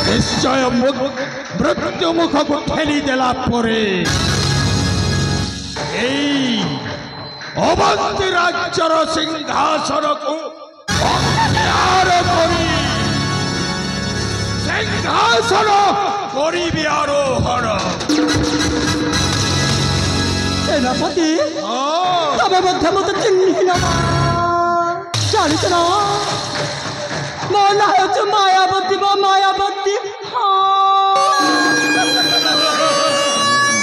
निश्चय मृत्यु मुख को ठेली देला परे अवंती राज्यर सिंहासन को सिंहासन करी आरोहण। सेनापति तबे मध्य मत चिन्हिन जानिस ना मो ना होछ मायावती बा मायावती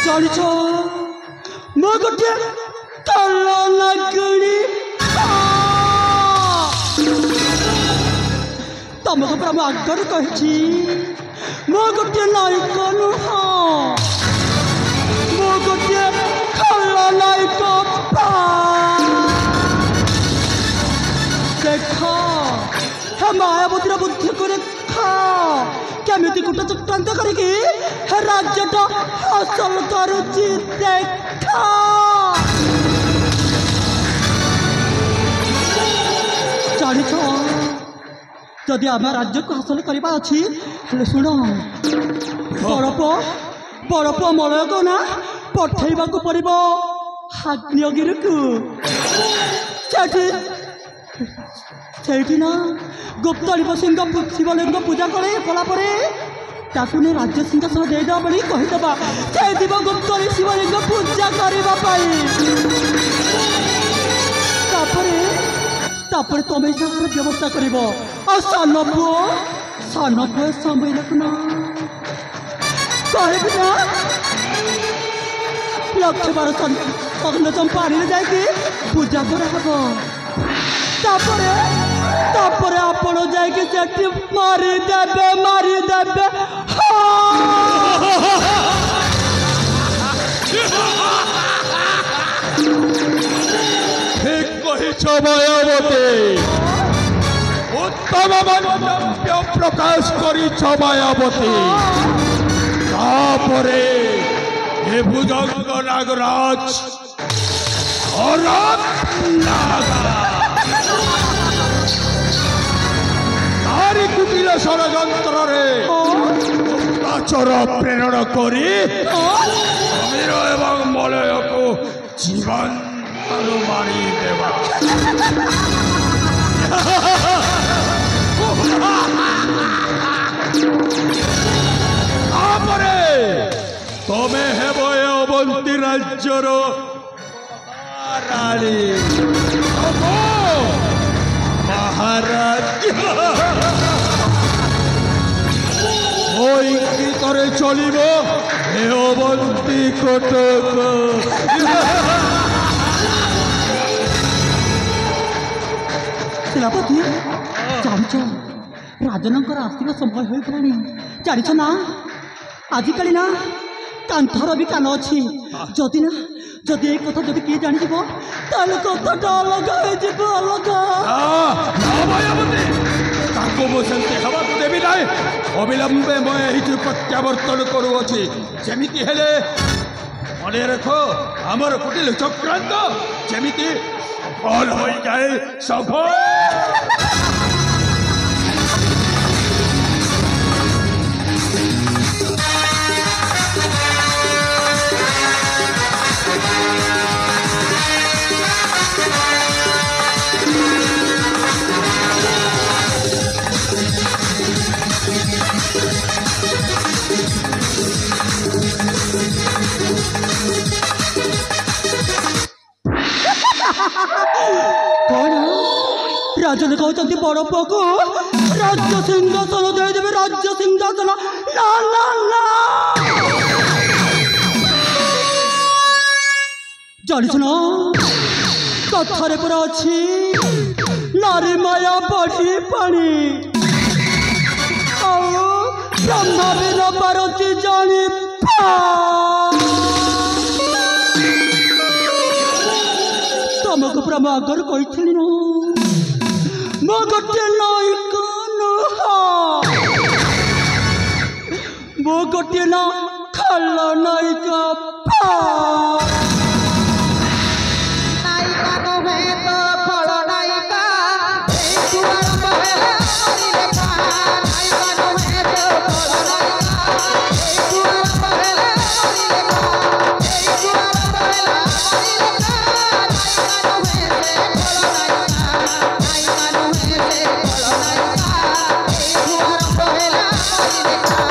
जानिस मो गोटे कल नगरी तुमको प्रभु आगर कही मो गोटे नायक नुह मो गोटे कल नायक देख मायावती बुद्धि को देखा केमिति गोटे चक्रांत करके राज्यटा हासिल करुची देखा। जानिछ जदि आम राज्य को हासिल करवा अच्छी शुण बरफ मलय को ना पठेबा को पड़ो आग्नेयगिरी को ना गुप्त सिंह शिवलिंग पूजा कलापर ताकू ने राज्य सिंहासन देदेवा बोली कहीदेवा से गुप्त शिवलिंग पूजा करने तुम व्यवस्था कर सान पुओ समय ना कहना लक्ष्य 12 पानी में जाकि पूजा करापर आपण जाकि मारिदेवे मायावती उत्तम मंतव्य प्रकाश करी मायावती हे भुजंग नागराज तारी कुटिल षड़यंत्र गुप्तचर प्रेरण करी समीर एवं मलय को जीवन मारी देवा। तमें हेब अवंती राज्यर महाराज इंगितरे चलिब हे अवंती कटक। सेनापति जानिछ राजनकर आसवा समय हो गलानी जानिछ ना आजिकल ना कांथर भी कान अच्छी जदि ना जदि ये कथा जदि किए जानी ताले कथाटा अलग अलग देवी ना अविलंबे मैं प्रत्यावर्तन करुअछि जेमिति हेले मन रख आमर कुटिल चक्रांत जेमिति सफल हो जाए सफल। राजन कहते बड़ पुओ को राज्य सिंहासन देदेवे राज्य सिंहासन ना ना ना जानिस ना कथारे पूरा अच्छी नारी माया बढ़ी पानी ब्रह्मा भी न पारती जानी तुमको ब्रह्म आगर कही न मो गोटे नायक मो गोटे ना खल नायिक नायिका କହିଲେ